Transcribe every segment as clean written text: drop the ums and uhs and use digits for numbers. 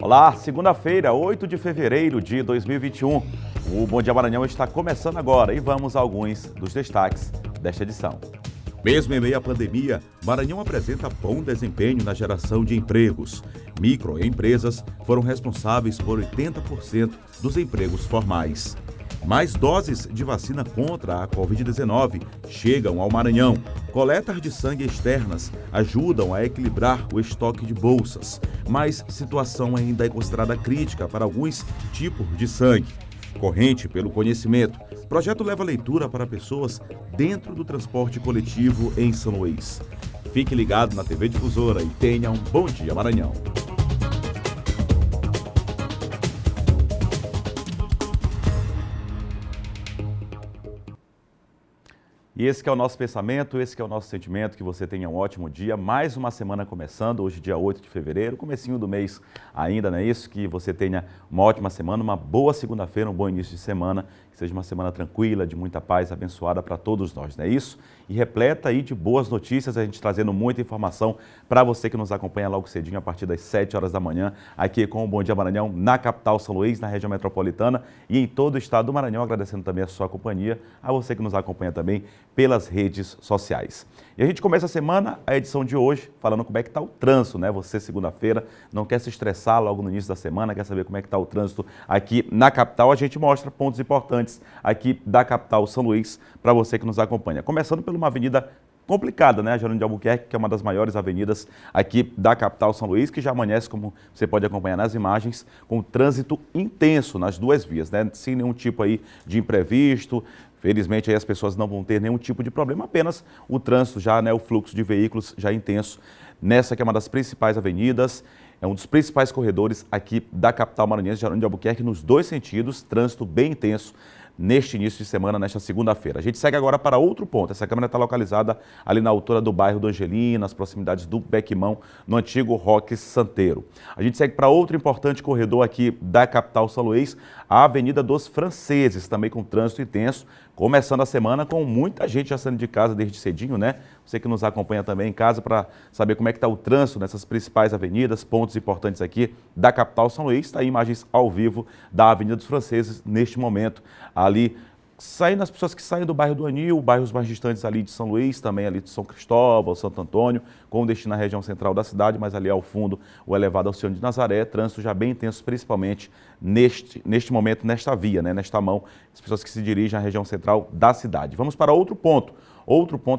Olá, segunda-feira, 8 de fevereiro de 2021. O Bom Dia Maranhão está começando agora e vamos a alguns dos destaques desta edição. Mesmo em meio à pandemia, Maranhão apresenta bom desempenho na geração de empregos. Microempresas foram responsáveis por 80% dos empregos formais. Mais doses de vacina contra a Covid-19 chegam ao Maranhão. Coletas de sangue externas ajudam a equilibrar o estoque de bolsas, mas situação ainda é considerada crítica para alguns tipos de sangue. Corrente pelo conhecimento. Projeto leva leitura para pessoas dentro do transporte coletivo em São Luís. Fique ligado na TV Difusora e tenha um bom dia, Maranhão. E esse que é o nosso pensamento, esse que é o nosso sentimento, que você tenha um ótimo dia. Mais uma semana começando, hoje dia 8 de fevereiro, comecinho do mês ainda, não é isso? Que você tenha uma ótima semana, uma boa segunda-feira, um bom início de semana, que seja uma semana tranquila, de muita paz, abençoada para todos nós, não é isso? E repleta aí de boas notícias, a gente trazendo muita informação para você que nos acompanha logo cedinho, a partir das 7 horas da manhã, aqui com o Bom Dia Maranhão, na capital São Luís, na região metropolitana e em todo o estado do Maranhão, agradecendo também a sua companhia, a você que nos acompanha também pelas redes sociais. E a gente começa a semana, a edição de hoje, falando como é que está o trânsito, né? Você, segunda-feira, não quer se estressar logo no início da semana, quer saber como é que está o trânsito aqui na capital, a gente mostra pontos importantes aqui da capital São Luís para você que nos acompanha. Começando por uma avenida complicada, né? A Jerônimo de Albuquerque, que é uma das maiores avenidas aqui da capital São Luís, que já amanhece, como você pode acompanhar nas imagens, com trânsito intenso nas duas vias, né? Sem nenhum tipo aí de imprevisto. Felizmente aí as pessoas não vão ter nenhum tipo de problema, apenas o trânsito já, né? O fluxo de veículos já intenso nessa que é uma das principais avenidas. É um dos principais corredores aqui da capital maranhense, Jerônimo de Albuquerque, nos dois sentidos, trânsito bem intenso neste início de semana, nesta segunda-feira. A gente segue agora para outro ponto. Essa câmera está localizada ali na altura do bairro do Angelina, nas proximidades do Bequimão, no antigo Roque Santeiro. A gente segue para outro importante corredor aqui da capital São Luís, a Avenida dos Franceses, também com trânsito intenso, começando a semana com muita gente já saindo de casa desde cedinho, né? Você que nos acompanha também em casa para saber como é que está o trânsito nessas principais avenidas, pontos importantes aqui da capital São Luís. Está aí imagens ao vivo da Avenida dos Franceses neste momento, ali saindo as pessoas que saem do bairro do Anil, bairros mais distantes ali de São Luís, também ali de São Cristóvão, Santo Antônio, com destino na região central da cidade, mas ali ao fundo o elevado Alcione de Nazaré, trânsito já bem intenso, principalmente neste momento, nesta via, né, nesta mão, as pessoas que se dirigem à região central da cidade. Vamos para outro ponto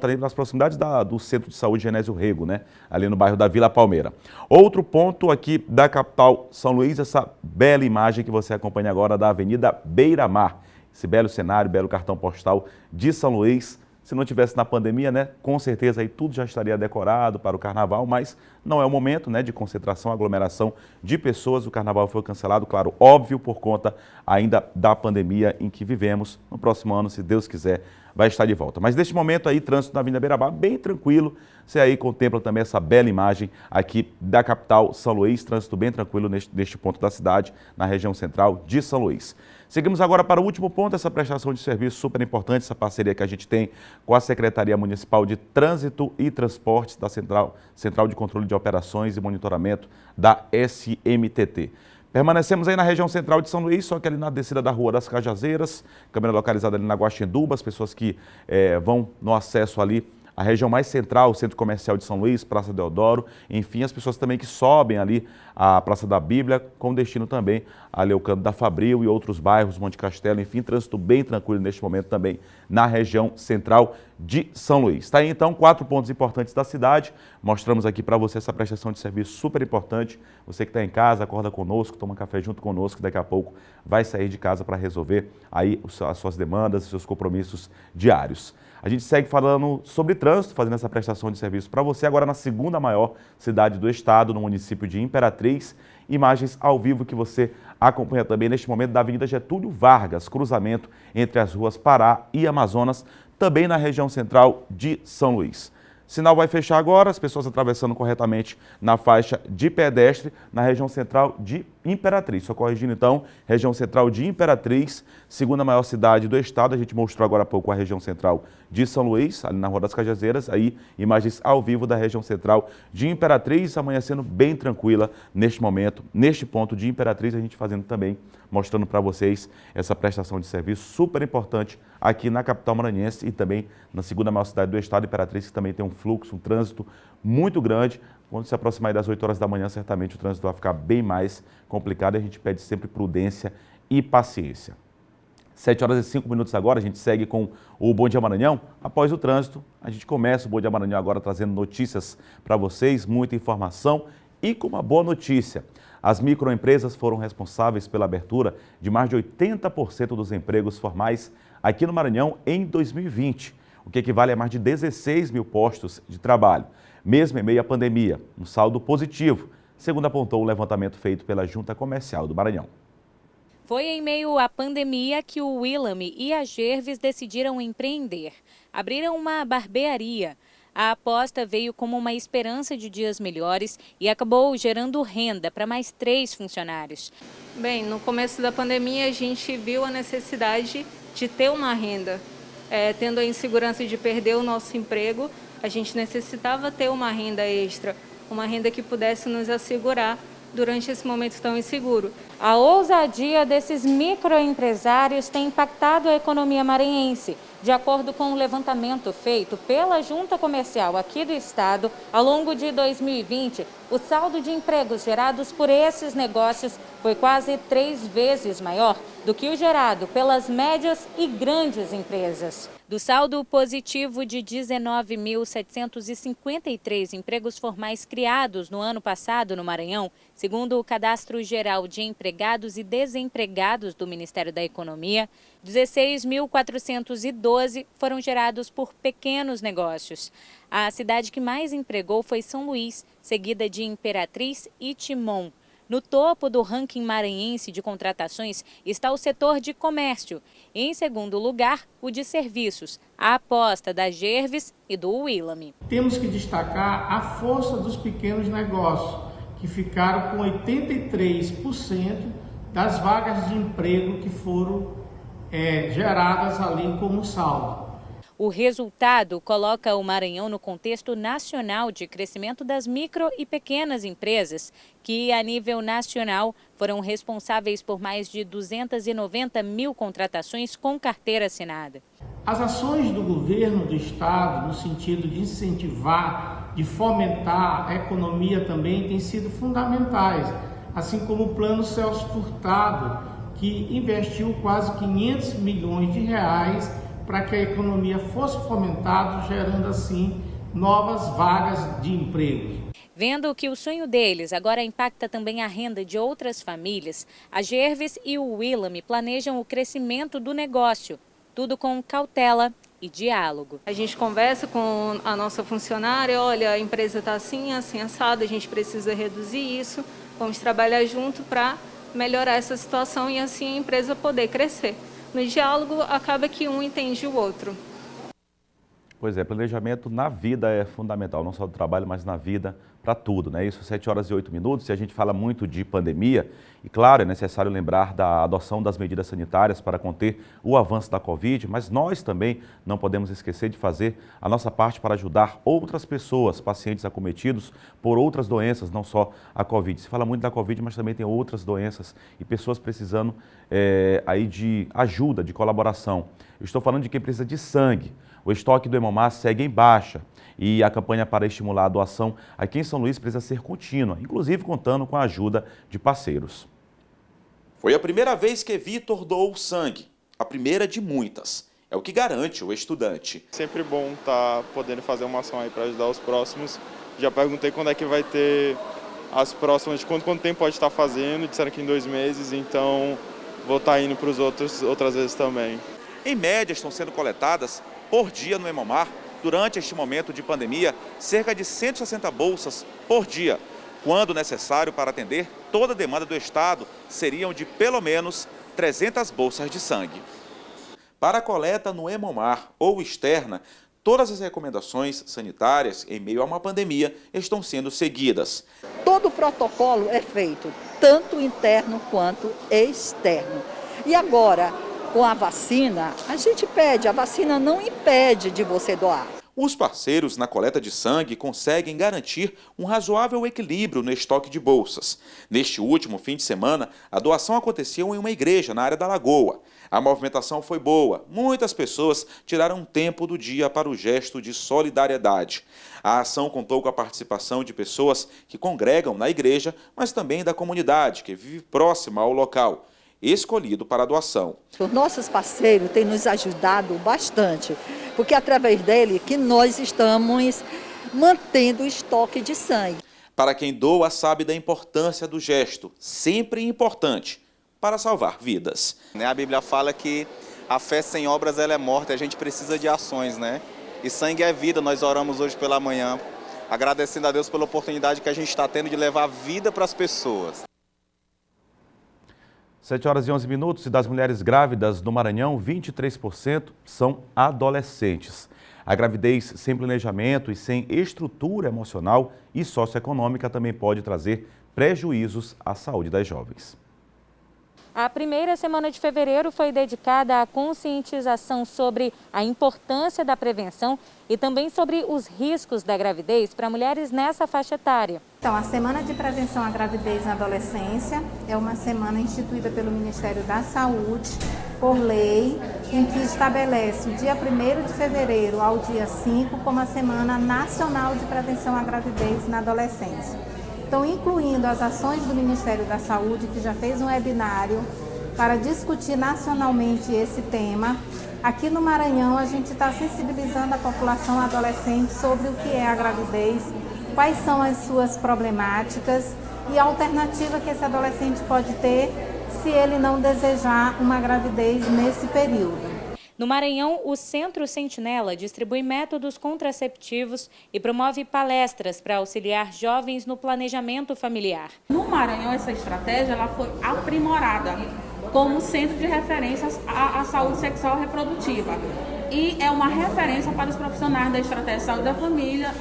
ali nas proximidades do Centro de Saúde Genésio Rego, né, ali no bairro da Vila Palmeira. Outro ponto aqui da capital São Luís, essa bela imagem que você acompanha agora da Avenida Beira-Mar. Esse belo cenário, belo cartão postal de São Luís. Se não tivesse na pandemia, né, com certeza aí tudo já estaria decorado para o carnaval, mas não é o momento, né, de concentração, aglomeração de pessoas. O carnaval foi cancelado, claro, óbvio, por conta ainda da pandemia em que vivemos. No próximo ano, se Deus quiser, vai estar de volta. Mas neste momento aí, trânsito na Avenida Beira-Mar, bem tranquilo. Você aí contempla também essa bela imagem aqui da capital São Luís, trânsito bem tranquilo neste ponto da cidade, na região central de São Luís. Seguimos agora para o último ponto, essa prestação de serviço super importante, essa parceria que a gente tem com a Secretaria Municipal de Trânsito e Transportes da Central de Controle de Operações e Monitoramento da SMTT. Permanecemos aí na região central de São Luís, só que ali na descida da Rua das Cajazeiras, câmera localizada ali na Guaxinduba, as pessoas que vão no acesso ali a região mais central, o Centro Comercial de São Luís, Praça Deodoro, enfim, as pessoas também que sobem ali a Praça da Bíblia, com destino também ali ao Canto da Fabril e outros bairros, Monte Castelo, enfim, trânsito bem tranquilo neste momento também na região central de São Luís. Está aí então 4 pontos importantes da cidade, mostramos aqui para você essa prestação de serviço super importante. Você que está em casa, acorda conosco, toma café junto conosco, daqui a pouco vai sair de casa para resolver aí as suas demandas, os seus compromissos diários. A gente segue falando sobre trânsito, fazendo essa prestação de serviço para você, agora na segunda maior cidade do estado, no município de Imperatriz. Imagens ao vivo que você acompanha também neste momento da Avenida Getúlio Vargas, cruzamento entre as ruas Pará e Amazonas, também na região central de São Luís. Sinal vai fechar agora, as pessoas atravessando corretamente na faixa de pedestre na região central de Imperatriz. Só corrigindo então, região central de Imperatriz, segunda maior cidade do estado. A gente mostrou agora há pouco a região central de São Luís, ali na Rua das Cajazeiras. Aí imagens ao vivo da região central de Imperatriz, amanhecendo bem tranquila neste momento. Neste ponto de Imperatriz, a gente fazendo também, mostrando para vocês essa prestação de serviço super importante aqui na capital maranhense e também na segunda maior cidade do estado, Imperatriz, que também tem um fluxo, um trânsito muito grande. Quando se aproximar das 8 horas da manhã, certamente o trânsito vai ficar bem mais complicado e a gente pede sempre prudência e paciência. 7 horas e 5 minutos agora, a gente segue com o Bom Dia Maranhão. Após o trânsito, a gente começa o Bom Dia Maranhão agora trazendo notícias para vocês, muita informação e com uma boa notícia. As microempresas foram responsáveis pela abertura de mais de 80% dos empregos formais aqui no Maranhão em 2020, o que equivale a mais de 16 mil postos de trabalho, mesmo em meio à pandemia, um saldo positivo, segundo apontou o levantamento feito pela Junta Comercial do Maranhão. Foi em meio à pandemia que o Willamy e a Gervis decidiram empreender. Abriram uma barbearia. A aposta veio como uma esperança de dias melhores e acabou gerando renda para mais 3 funcionários. Bem, no começo da pandemia a gente viu a necessidade de ter uma renda. Tendo a insegurança de perder o nosso emprego, a gente necessitava ter uma renda extra, uma renda que pudesse nos assegurar durante esse momento tão inseguro. A ousadia desses microempresários tem impactado a economia maranhense. De acordo com um levantamento feito pela Junta Comercial aqui do estado, ao longo de 2020, o saldo de empregos gerados por esses negócios foi quase 3 vezes maior do que o gerado pelas médias e grandes empresas. Do saldo positivo de 19.753 empregos formais criados no ano passado no Maranhão, segundo o Cadastro Geral de Empregados e Desempregados do Ministério da Economia, 16.412 foram gerados por pequenos negócios. A cidade que mais empregou foi São Luís, seguida de Imperatriz e Timon. No topo do ranking maranhense de contratações está o setor de comércio. Em segundo lugar, o de serviços, a aposta da Gervis e do Willamy. Temos que destacar a força dos pequenos negócios, que ficaram com 83% das vagas de emprego que foram geradas ali como saldo. O resultado coloca o Maranhão no contexto nacional de crescimento das micro e pequenas empresas, que a nível nacional foram responsáveis por mais de 290 mil contratações com carteira assinada. As ações do governo do estado, no sentido de incentivar, de fomentar a economia também, têm sido fundamentais, assim como o Plano Celso Furtado, que investiu quase 500 milhões de reais para que a economia fosse fomentada, gerando assim novas vagas de emprego. Vendo que o sonho deles agora impacta também a renda de outras famílias, a Gervis e o Willamy planejam o crescimento do negócio, tudo com cautela e diálogo. A gente conversa com a nossa funcionária, olha, a empresa está assim, assim, assado, a gente precisa reduzir isso, vamos trabalhar junto para melhorar essa situação e assim a empresa poder crescer. No diálogo, acaba que um entende o outro. Pois é, planejamento na vida é fundamental, não só do trabalho, mas na vida, para tudo, né? Isso, 7 horas e 8 minutos, e a gente fala muito de pandemia, e claro, é necessário lembrar da adoção das medidas sanitárias para conter o avanço da Covid, mas nós também não podemos esquecer de fazer a nossa parte para ajudar outras pessoas, pacientes acometidos por outras doenças, não só a Covid. Se fala muito da Covid, mas também tem outras doenças e pessoas precisando aí de ajuda, de colaboração. Eu estou falando de quem precisa de sangue. O estoque do Hemomar segue em baixa e a campanha para estimular a doação aqui em São Luís precisa ser contínua, inclusive contando com a ajuda de parceiros. Foi a primeira vez que Vitor doou sangue, a primeira de muitas. É o que garante o estudante. Sempre bom estar podendo fazer uma ação aí para ajudar os próximos. Já perguntei quando é que vai ter as próximas, de quanto tempo pode estar fazendo, disseram que em 2 meses, então vou estar indo para os outras vezes também. Em média, estão sendo coletadas por dia no Hemomar, durante este momento de pandemia, cerca de 160 bolsas por dia. Quando necessário para atender toda a demanda do Estado, seriam de pelo menos 300 bolsas de sangue. Para a coleta no Hemomar ou externa, Todas as recomendações sanitárias em meio a uma pandemia estão sendo seguidas. Todo o protocolo é feito, tanto interno quanto externo. E agora, com a vacina, a gente pede, a vacina não impede de você doar. Os parceiros na coleta de sangue conseguem garantir um razoável equilíbrio no estoque de bolsas. Neste último fim de semana, a doação aconteceu em uma igreja na área da Lagoa. A movimentação foi boa, muitas pessoas tiraram um tempo do dia para o gesto de solidariedade. A ação contou com a participação de pessoas que congregam na igreja, mas também da comunidade que vive próxima ao local escolhido para a doação. Os nossos parceiros têm nos ajudado bastante, porque é através dele que nós estamos mantendo o estoque de sangue. Para quem doa, sabe da importância do gesto, sempre importante, para salvar vidas. A Bíblia fala que a fé sem obras ela é morta, a gente precisa de ações, né? E sangue é vida, nós oramos hoje pela manhã, agradecendo a Deus pela oportunidade que a gente está tendo de levar vida para as pessoas. 7 horas e 11 minutos, e das mulheres grávidas no Maranhão, 23% são adolescentes. A gravidez sem planejamento e sem estrutura emocional e socioeconômica também pode trazer prejuízos à saúde das jovens. A primeira semana de fevereiro foi dedicada à conscientização sobre a importância da prevenção e também sobre os riscos da gravidez para mulheres nessa faixa etária. Então, a Semana de Prevenção à Gravidez na Adolescência é uma semana instituída pelo Ministério da Saúde, por lei, em que estabelece o dia 1º de fevereiro ao dia 5 como a Semana Nacional de Prevenção à Gravidez na Adolescência. Então, incluindo as ações do Ministério da Saúde, que já fez um webinário para discutir nacionalmente esse tema. Aqui no Maranhão, a gente está sensibilizando a população adolescente sobre o que é a gravidez, quais são as suas problemáticas e a alternativa que esse adolescente pode ter se ele não desejar uma gravidez nesse período. No Maranhão, o Centro Sentinela distribui métodos contraceptivos e promove palestras para auxiliar jovens no planejamento familiar. No Maranhão, essa estratégia ela foi aprimorada como centro de referência à saúde sexual e reprodutiva. E é uma referência para os profissionais da estratégia de saúde da família,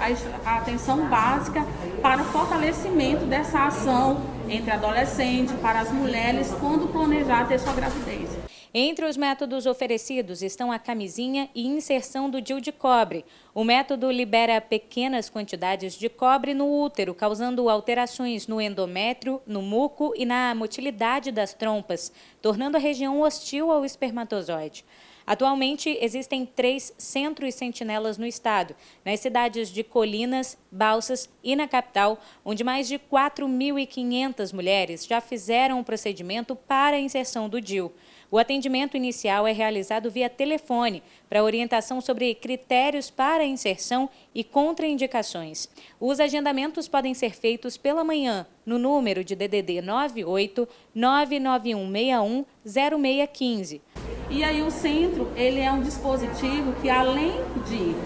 a atenção básica para o fortalecimento dessa ação entre adolescentes, para as mulheres, quando planejar ter sua gravidez. Entre os métodos oferecidos estão a camisinha e inserção do DIU de cobre. O método libera pequenas quantidades de cobre no útero, causando alterações no endométrio, no muco e na motilidade das trompas, tornando a região hostil ao espermatozoide. Atualmente, existem 3 centros sentinelas no estado, nas cidades de Colinas, Balsas e na capital, onde mais de 4.500 mulheres já fizeram o procedimento para a inserção do DIU. O atendimento inicial é realizado via telefone para orientação sobre critérios para a inserção e contraindicações. Os agendamentos podem ser feitos pela manhã no número de DDD 98 99161 0615. E aí o centro ele é um dispositivo que, além de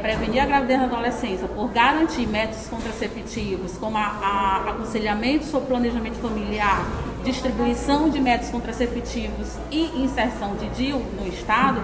prevenir a gravidez na adolescência por garantir métodos contraceptivos, como aconselhamento sobre planejamento familiar, distribuição de métodos contraceptivos e inserção de DIU no estado,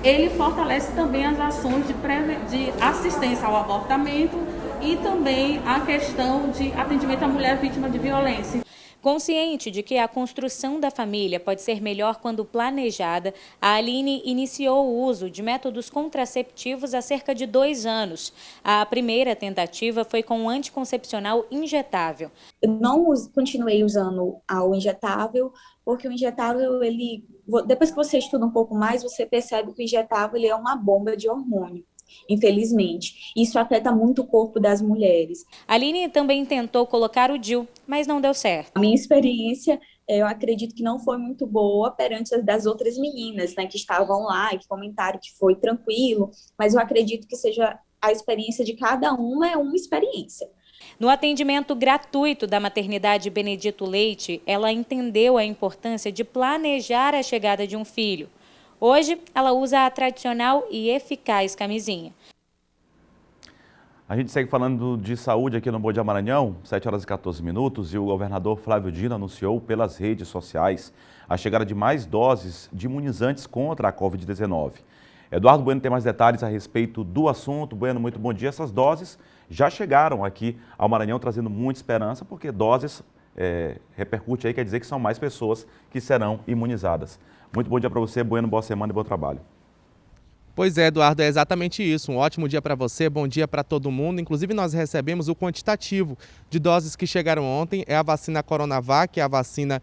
ele fortalece também as ações de assistência ao abortamento e também a questão de atendimento à mulher vítima de violência. Consciente de que a construção da família pode ser melhor quando planejada, a Aline iniciou o uso de métodos contraceptivos há cerca de 2 anos. A primeira tentativa foi com um anticoncepcional injetável. Eu não continuei usando o injetável, porque o injetável, depois que você estuda um pouco mais, você percebe que o injetável ele é uma bomba de hormônio. Infelizmente, isso afeta muito o corpo das mulheres. A Aline também tentou colocar o DIU, mas não deu certo. A minha experiência, eu acredito que não foi muito boa perante as das outras meninas, né, que estavam lá e que comentaram que foi tranquilo, mas eu acredito que seja a experiência de cada uma é uma experiência. No atendimento gratuito da maternidade Benedito Leite, ela entendeu a importância de planejar a chegada de um filho. Hoje, ela usa a tradicional e eficaz camisinha. A gente segue falando de saúde aqui no Bom Dia Maranhão, 7 horas e 14 minutos, e o governador Flávio Dino anunciou pelas redes sociais a chegada de mais doses de imunizantes contra a Covid-19. Eduardo Bueno tem mais detalhes a respeito do assunto. Bueno, muito bom dia. Essas doses já chegaram aqui ao Maranhão trazendo muita esperança, porque doses repercute aí, quer dizer que são mais pessoas que serão imunizadas. Muito bom dia para você, Bueno, boa semana e bom trabalho. Pois é, Eduardo, é exatamente isso. Um ótimo dia para você, bom dia para todo mundo. Inclusive, nós recebemos o quantitativo de doses que chegaram ontem. É a vacina Coronavac, é a vacina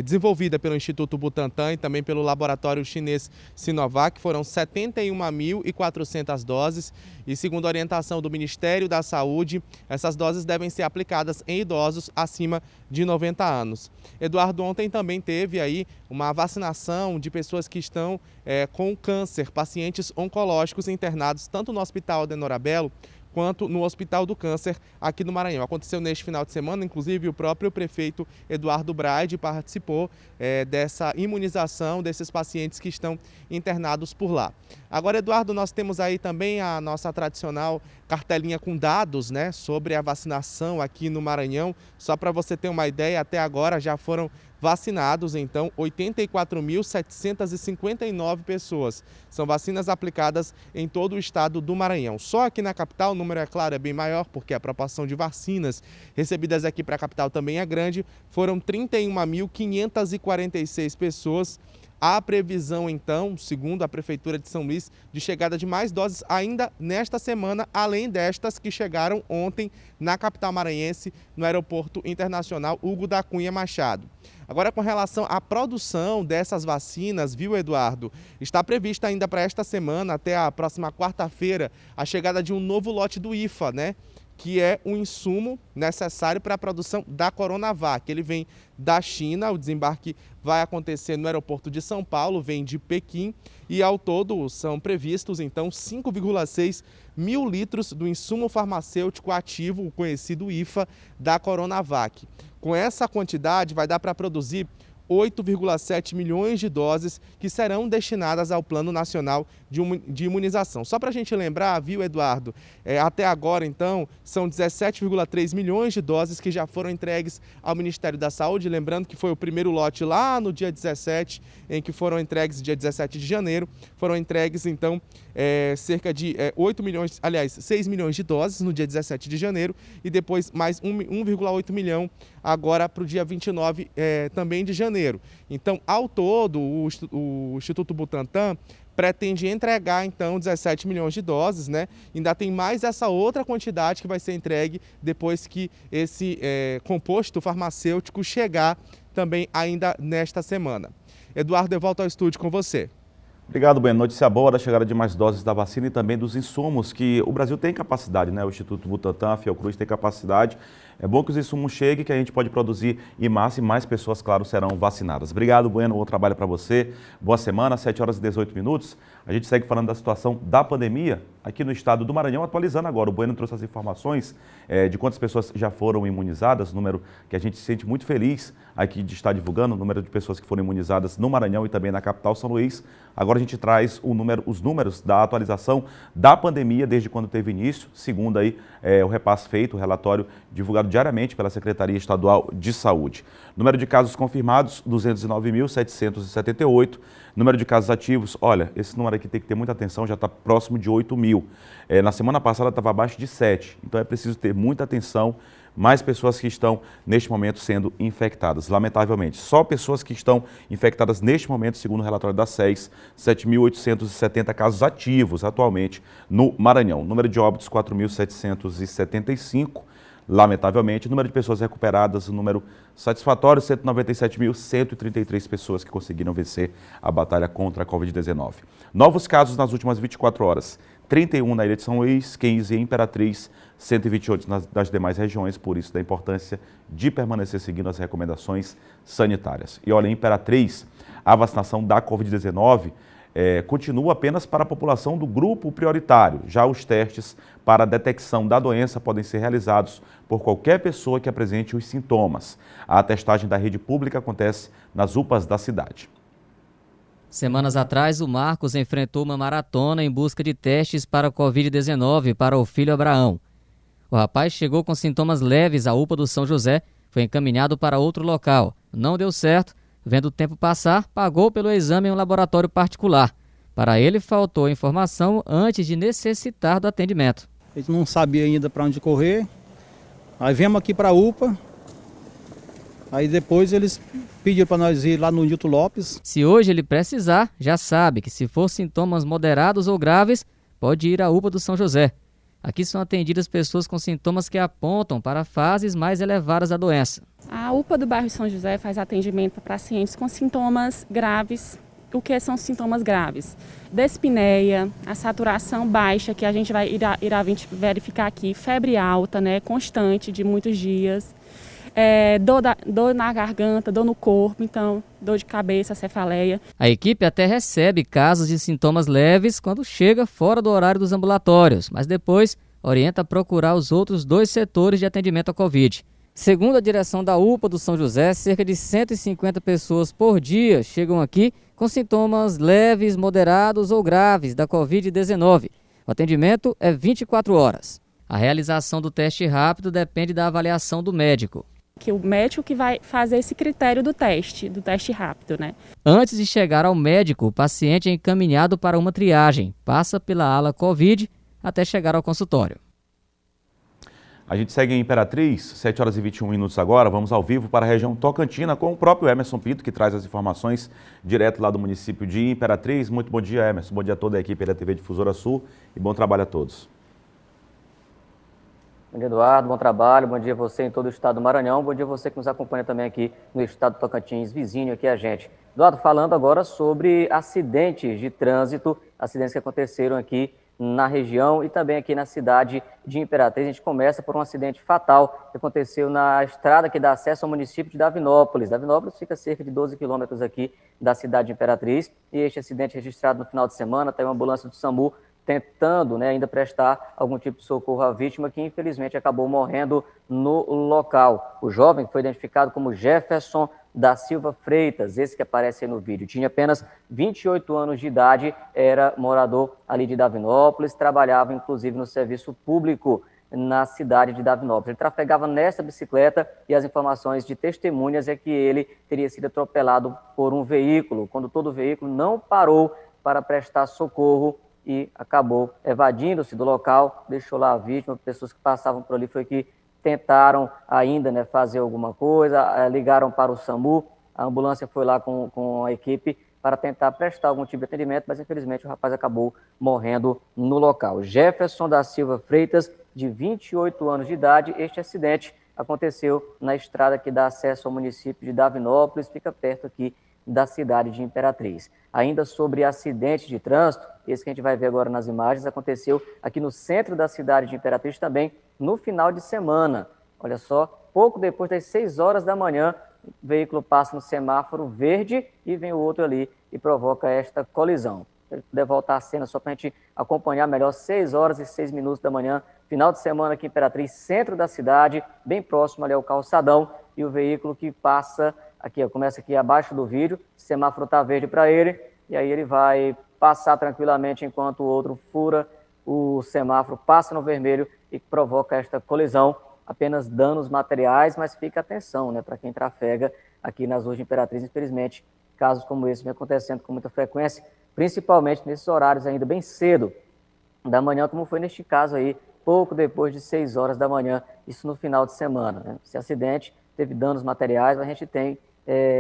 desenvolvida pelo Instituto Butantan e também pelo laboratório chinês Sinovac. Foram 71.400 doses e, segundo a orientação do Ministério da Saúde, essas doses devem ser aplicadas em idosos acima de 90 anos. Eduardo, ontem também teve aí uma vacinação de pessoas que estão com câncer, pacientes oncológicos internados tanto no Hospital Adenor Abelo quanto no Hospital do Câncer aqui no Maranhão. Aconteceu neste final de semana, inclusive o próprio prefeito Eduardo Braide participou dessa imunização desses pacientes que estão internados por lá. Agora, Eduardo, nós temos aí também a nossa tradicional cartelinha com dados, né, sobre a vacinação aqui no Maranhão. Só para você ter uma ideia, até agora já foram vacinados, então, 84.759 pessoas. São vacinas aplicadas em todo o estado do Maranhão. Só aqui na capital, o número, é claro, é bem maior, porque a proporção de vacinas recebidas aqui para a capital também é grande. Foram 31.546 pessoas. Há previsão, então, segundo a Prefeitura de São Luís, de chegada de mais doses ainda nesta semana, além destas que chegaram ontem na capital maranhense, no Aeroporto Internacional Hugo da Cunha Machado. Agora, com relação à produção dessas vacinas, viu, Eduardo? Está prevista ainda para esta semana, até a próxima quarta-feira, a chegada de um novo lote do IFA, né? Que é um insumo necessário para a produção da Coronavac. Ele vem da China, o desembarque vai acontecer no aeroporto de São Paulo, vem de Pequim, e ao todo são previstos, então, 5,6 mil litros do insumo farmacêutico ativo, o conhecido IFA, da Coronavac. Com essa quantidade, vai dar para produzir 8,7 milhões de doses que serão destinadas ao Plano Nacional de Imunização. Só para a gente lembrar, viu, Eduardo, até agora, então, são 17,3 milhões de doses que já foram entregues ao Ministério da Saúde. Lembrando que foi o primeiro lote lá no dia 17, em que foram entregues, dia 17 de janeiro, foram entregues, então, cerca de 6 milhões de doses no dia 17 de janeiro e depois mais 1,8 milhão agora para o dia 29 também de janeiro. Então, ao todo, o Instituto Butantan pretende entregar, então, 17 milhões de doses, né? Ainda tem mais essa outra quantidade que vai ser entregue depois que esse composto farmacêutico chegar também ainda nesta semana. Eduardo, eu volto ao estúdio com você. Obrigado, Bueno. Notícia boa da chegada de mais doses da vacina e também dos insumos que o Brasil tem capacidade, né? O Instituto Butantan, a Fiocruz tem capacidade. É bom que os insumos cheguem, que a gente pode produzir em massa e mais pessoas, claro, serão vacinadas. Obrigado, Bueno. Bom trabalho para você. Boa semana, 7 horas e 18 minutos. A gente segue falando da situação da pandemia aqui no estado do Maranhão, atualizando agora. O Bueno trouxe as informações de quantas pessoas já foram imunizadas, número que a gente se sente muito feliz aqui de estar divulgando, o número de pessoas que foram imunizadas no Maranhão e também na capital, São Luís. Agora a gente traz os números da atualização da pandemia desde quando teve início, segundo aí o repasse feito, o relatório divulgado diariamente pela Secretaria Estadual de Saúde. Número de casos confirmados, 209.778. Número de casos ativos, olha, esse número aqui tem que ter muita atenção, já está próximo de 8 mil. Na semana passada estava abaixo de 7, então é preciso ter muita atenção. Mais pessoas que estão, neste momento, sendo infectadas, lamentavelmente. Só pessoas que estão infectadas neste momento, segundo o relatório da SES, 7.870 casos ativos atualmente no Maranhão. Número de óbitos, 4.775. Lamentavelmente, o número de pessoas recuperadas, o número satisfatório, 197.133 pessoas que conseguiram vencer a batalha contra a Covid-19. Novos casos nas últimas 24 horas, 31 na Ilha de São Luís, 15 em Imperatriz, 128 nas demais regiões, por isso da importância de permanecer seguindo as recomendações sanitárias. E olha, em Imperatriz, a vacinação da Covid-19 continua apenas para a população do grupo prioritário. Já os testes para a detecção da doença podem ser realizados por qualquer pessoa que apresente os sintomas. A testagem da rede pública acontece nas UPAs da cidade. Semanas atrás, o Marcos enfrentou uma maratona em busca de testes para a Covid-19 para o filho Abraão. O rapaz chegou com sintomas leves à UPA do São José, foi encaminhado para outro local. Não deu certo. Vendo o tempo passar, pagou pelo exame em um laboratório particular. Para ele, faltou informação antes de necessitar do atendimento. A gente não sabia ainda para onde correr, aí viemos aqui para a UPA, aí depois eles pediram para nós ir lá no Nilton Lopes. Se hoje ele precisar, já sabe que se for sintomas moderados ou graves, pode ir à UPA do São José. Aqui são atendidas pessoas com sintomas que apontam para fases mais elevadas da doença. A UPA do bairro São José faz atendimento para pacientes com sintomas graves. O que são sintomas graves? Dyspneia, a saturação baixa, que a gente irá verificar aqui, febre alta, constante de muitos dias, dor na garganta, dor no corpo, então dor de cabeça, cefaleia. A equipe até recebe casos de sintomas leves quando chega fora do horário dos ambulatórios, mas depois orienta a procurar os outros 2 setores de atendimento à Covid. Segundo a direção da UPA do São José, cerca de 150 pessoas por dia chegam aqui com sintomas leves, moderados ou graves da Covid-19. O atendimento é 24 horas. A realização do teste rápido depende da avaliação do médico. Que o médico que vai fazer esse critério do teste rápido, Antes de chegar ao médico, o paciente é encaminhado para uma triagem, passa pela ala Covid até chegar ao consultório. A gente segue em Imperatriz, 7 horas e 21 minutos agora, vamos ao vivo para a região Tocantina com o próprio Emerson Pinto, que traz as informações direto lá do município de Imperatriz. Muito bom dia, Emerson, bom dia a toda a equipe da TV Difusora Sul e bom trabalho a todos. Bom dia, Eduardo, bom trabalho, bom dia a você em todo o estado do Maranhão, bom dia a você que nos acompanha também aqui no estado do Tocantins, vizinho aqui a gente. Eduardo, falando agora sobre acidentes de trânsito, acidentes que aconteceram aqui na região e também aqui na cidade de Imperatriz. A gente começa por um acidente fatal que aconteceu na estrada que dá acesso ao município de Davinópolis. Davinópolis fica a cerca de 12 quilômetros aqui da cidade de Imperatriz e este acidente registrado no final de semana, tem uma ambulância do SAMU tentando ainda prestar algum tipo de socorro à vítima que infelizmente acabou morrendo no local. O jovem foi identificado como Jefferson da Silva Freitas, esse que aparece aí no vídeo. Tinha apenas 28 anos de idade, era morador ali de Davinópolis, trabalhava inclusive no serviço público na cidade de Davinópolis. Ele trafegava nessa bicicleta e as informações de testemunhas é que ele teria sido atropelado por um veículo. O condutor do veículo não parou para prestar socorro e acabou evadindo-se do local, deixou lá a vítima. Pessoas que passavam por ali foi que tentaram ainda fazer alguma coisa, ligaram para o SAMU, a ambulância foi lá com a equipe para tentar prestar algum tipo de atendimento, mas infelizmente o rapaz acabou morrendo no local. Jefferson da Silva Freitas, de 28 anos de idade, este acidente aconteceu na estrada que dá acesso ao município de Davinópolis, fica perto aqui da cidade de Imperatriz. Ainda sobre acidente de trânsito, esse que a gente vai ver agora nas imagens, aconteceu aqui no centro da cidade de Imperatriz também, no final de semana. Olha só, pouco depois das 6 horas da manhã, o veículo passa no semáforo verde e vem o outro ali e provoca esta colisão. Se ele puder voltar a cena só para a gente acompanhar melhor, 6 horas e 6 minutos da manhã, final de semana aqui em Imperatriz, centro da cidade, bem próximo ali ao calçadão, e o veículo que passa aqui, começa aqui abaixo do vídeo, o semáforo está verde para ele, e aí ele vai passar tranquilamente enquanto o outro fura o semáforo, passa no vermelho e provoca esta colisão. Apenas danos materiais, mas fica atenção, para quem trafega aqui nas ruas de Imperatriz. Infelizmente, casos como esse vem acontecendo com muita frequência, principalmente nesses horários ainda bem cedo da manhã, como foi neste caso aí, pouco depois de 6 horas da manhã, isso no final de semana. Esse acidente teve danos materiais, mas a gente tem,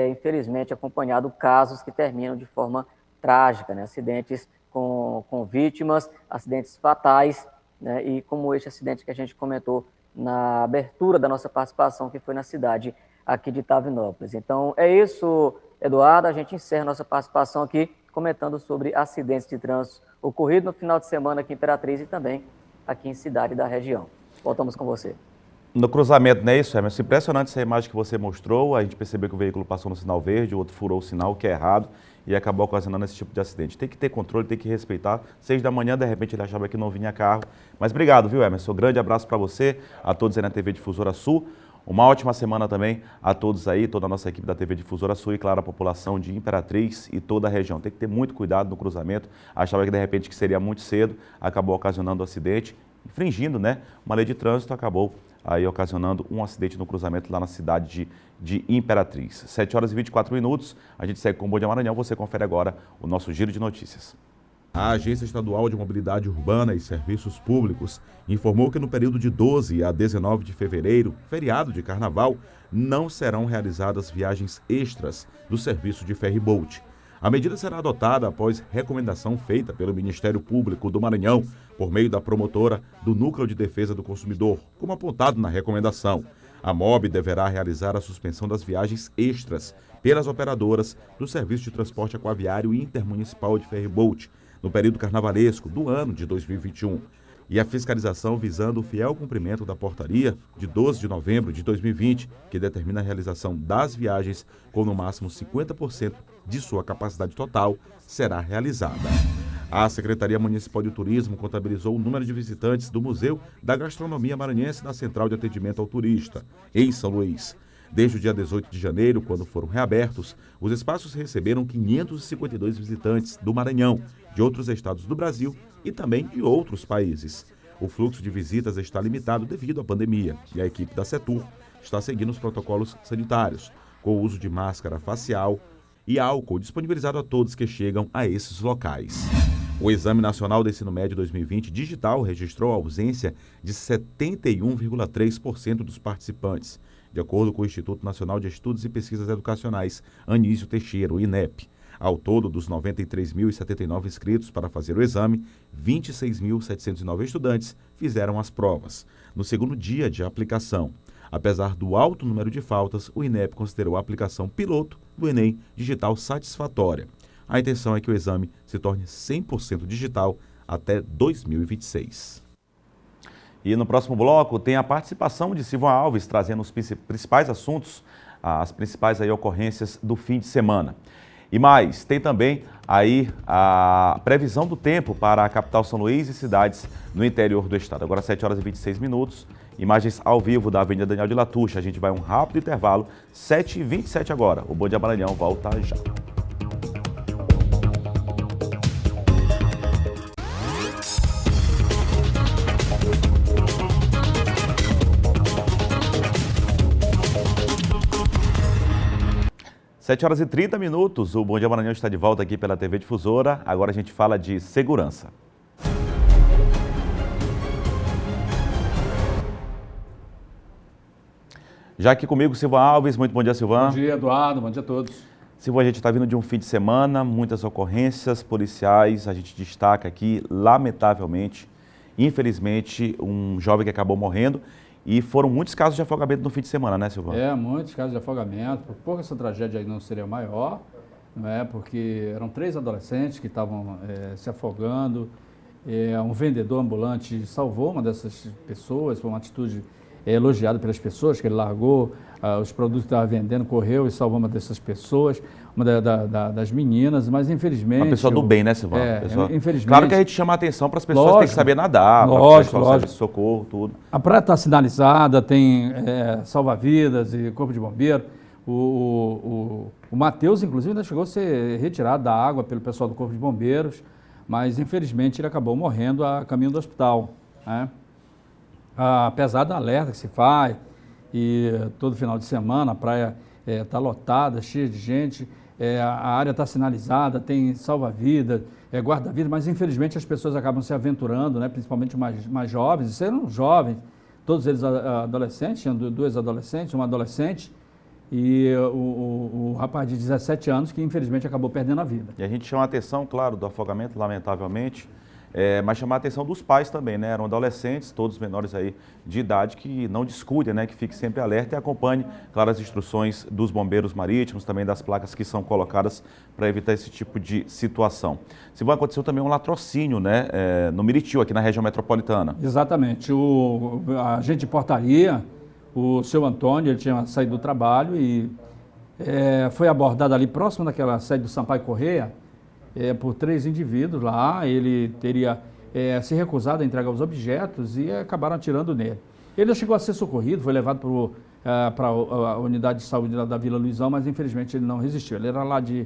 infelizmente, acompanhado casos que terminam de forma trágica, acidentes com vítimas, acidentes fatais, e como este acidente que a gente comentou na abertura da nossa participação, que foi na cidade aqui de Davinópolis. Então é isso, Eduardo, a gente encerra nossa participação aqui comentando sobre acidentes de trânsito ocorridos no final de semana aqui em Imperatriz e também aqui em cidade da região. Voltamos com você. No cruzamento, não é isso, Emerson? Impressionante essa imagem que você mostrou, a gente percebeu que o veículo passou no sinal verde, o outro furou o sinal, que é errado, e acabou ocasionando esse tipo de acidente. Tem que ter controle, tem que respeitar. 6 da manhã, de repente, ele achava que não vinha carro. Mas obrigado, viu, Emerson? Grande abraço para você, a todos aí na TV Difusora Sul. Uma ótima semana também a todos aí, toda a nossa equipe da TV Difusora Sul e, claro, a população de Imperatriz e toda a região. Tem que ter muito cuidado no cruzamento. Achava que, de repente, que seria muito cedo, acabou ocasionando um acidente, infringindo, uma lei de trânsito, acabou aí ocasionando um acidente no cruzamento lá na cidade de Imperatriz. 7 horas e 24 minutos, a gente segue com o Bom Dia Maranhão, você confere agora o nosso giro de notícias. A Agência Estadual de Mobilidade Urbana e Serviços Públicos informou que no período de 12 a 19 de fevereiro, feriado de carnaval, não serão realizadas viagens extras do serviço de ferry-boat. A medida será adotada após recomendação feita pelo Ministério Público do Maranhão por meio da promotora do Núcleo de Defesa do Consumidor, como apontado na recomendação. A MOB deverá realizar a suspensão das viagens extras pelas operadoras do Serviço de Transporte Aquaviário Intermunicipal de Ferry-boat no período carnavalesco do ano de 2021. E a fiscalização visando o fiel cumprimento da portaria de 12 de novembro de 2020, que determina a realização das viagens com no máximo 50% de sua capacidade total, será realizada. A Secretaria Municipal de Turismo contabilizou o número de visitantes do Museu da Gastronomia Maranhense na Central de Atendimento ao Turista, em São Luís. Desde o dia 18 de janeiro, quando foram reabertos, os espaços receberam 552 visitantes do Maranhão, de outros estados do Brasil e também de outros países. O fluxo de visitas está limitado devido à pandemia e a equipe da Setur está seguindo os protocolos sanitários, com o uso de máscara facial e álcool disponibilizado a todos que chegam a esses locais. O Exame Nacional do Ensino Médio 2020 Digital registrou a ausência de 71,3% dos participantes, de acordo com o Instituto Nacional de Estudos e Pesquisas Educacionais, Anísio Teixeira, o INEP. Ao todo, dos 93.079 inscritos para fazer o exame, 26.709 estudantes fizeram as provas. No segundo dia de aplicação, apesar do alto número de faltas, o INEP considerou a aplicação piloto do Enem digital satisfatória. A intenção é que o exame se torne 100% digital até 2026. E no próximo bloco tem a participação de Silvio Alves, trazendo os principais assuntos, as principais ocorrências do fim de semana. E mais, tem também aí a previsão do tempo para a capital São Luís e cidades no interior do estado. Agora 7 horas e 26 minutos, imagens ao vivo da Avenida Daniel de Latouche. A gente vai a um rápido intervalo, 7h27 agora. O Bom Dia Maranhão volta já. Sete horas e 30 minutos, o Bom Dia Maranhão está de volta aqui pela TV Difusora. Agora a gente fala de segurança. Já aqui comigo, Silvio Alves. Muito bom dia, Silvão. Bom dia, Eduardo. Bom dia a todos. Silvão, a gente está vindo de um fim de semana, muitas ocorrências policiais. A gente destaca aqui, lamentavelmente, infelizmente, um jovem que acabou morrendo. E foram muitos casos de afogamento no fim de semana, né, Silvão? Muitos casos de afogamento. Por pouco essa tragédia aí não seria maior, não é? Porque eram 3 adolescentes que estavam se afogando. Um vendedor ambulante salvou uma dessas pessoas, foi uma atitude elogiada pelas pessoas, que ele largou os produtos que estava vendendo, correu e salvou uma dessas pessoas, uma das meninas, mas infelizmente... Uma pessoa do bem, né, Silvão? Infelizmente... Claro que a gente chama a atenção para as pessoas terem que saber nadar, para o pessoal saber socorro, tudo. A praia está sinalizada, tem salva-vidas e corpo de bombeiro. O Matheus, inclusive, ainda chegou a ser retirado da água pelo pessoal do corpo de bombeiros, mas infelizmente ele acabou morrendo a caminho do hospital, né? Apesar da alerta que se faz, e todo final de semana a praia está lotada, cheia de gente, a área está sinalizada, tem salva-vida, guarda-vida, mas infelizmente as pessoas acabam se aventurando, né, principalmente mais jovens, e eram jovens, todos eles adolescentes, tinham 2 adolescentes, uma adolescente, e o rapaz de 17 anos que infelizmente acabou perdendo a vida. E a gente chama a atenção, claro, do afogamento, lamentavelmente, mas chamar a atenção dos pais também, né? Eram adolescentes, todos menores aí de idade, que não descuidem, né? Que fique sempre alerta e acompanhe, claro, as instruções dos bombeiros marítimos, também das placas que são colocadas para evitar esse tipo de situação. Se vai acontecer também um latrocínio, né? No Miritio, aqui na região metropolitana. Exatamente. O agente de portaria, o seu Antônio, ele tinha saído do trabalho e foi abordado ali próximo daquela sede do Sampaio Corrêa, por 3 indivíduos lá. Ele teria se recusado a entregar os objetos e acabaram atirando nele. Ele chegou a ser socorrido, foi levado para a unidade de saúde da Vila Luizão, mas infelizmente ele não resistiu. Ele era lá de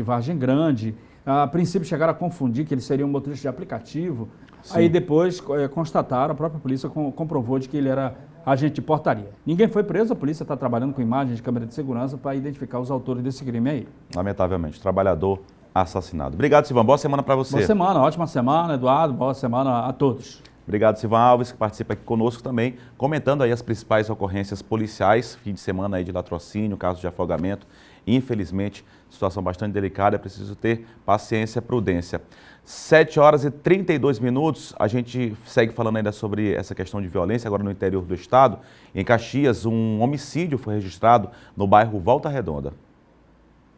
Vargem Grande. A princípio chegaram a confundir que ele seria um motorista de aplicativo. Sim. Aí depois constataram, a própria polícia comprovou de que ele era agente de portaria. Ninguém foi preso, a polícia está trabalhando com imagens de câmera de segurança para identificar os autores desse crime aí. Lamentavelmente, trabalhador assassinado. Obrigado, Silvão. Boa semana para você. Boa semana, ótima semana, Eduardo. Boa semana a todos. Obrigado, Silvão Alves, que participa aqui conosco também, comentando aí as principais ocorrências policiais, fim de semana aí de latrocínio, caso de afogamento. Infelizmente, situação bastante delicada, é preciso ter paciência e prudência. 7h32, a gente segue falando ainda sobre essa questão de violência, agora no interior do estado. Em Caxias, um homicídio foi registrado no bairro Volta Redonda.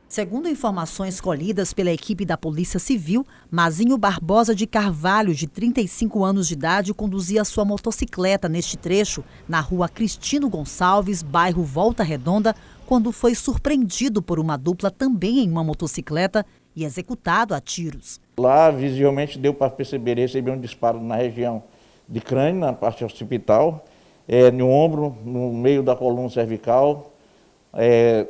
Segundo informações colhidas pela equipe da Polícia Civil, Mazinho Barbosa de Carvalho, de 35 anos de idade, conduzia sua motocicleta neste trecho, na rua Cristino Gonçalves, bairro Volta Redonda, quando foi surpreendido por uma dupla também em uma motocicleta e executado a tiros. Lá, visivelmente, deu para perceber, receber um disparo na região de crânio, na parte occipital, no ombro, no meio da coluna cervical,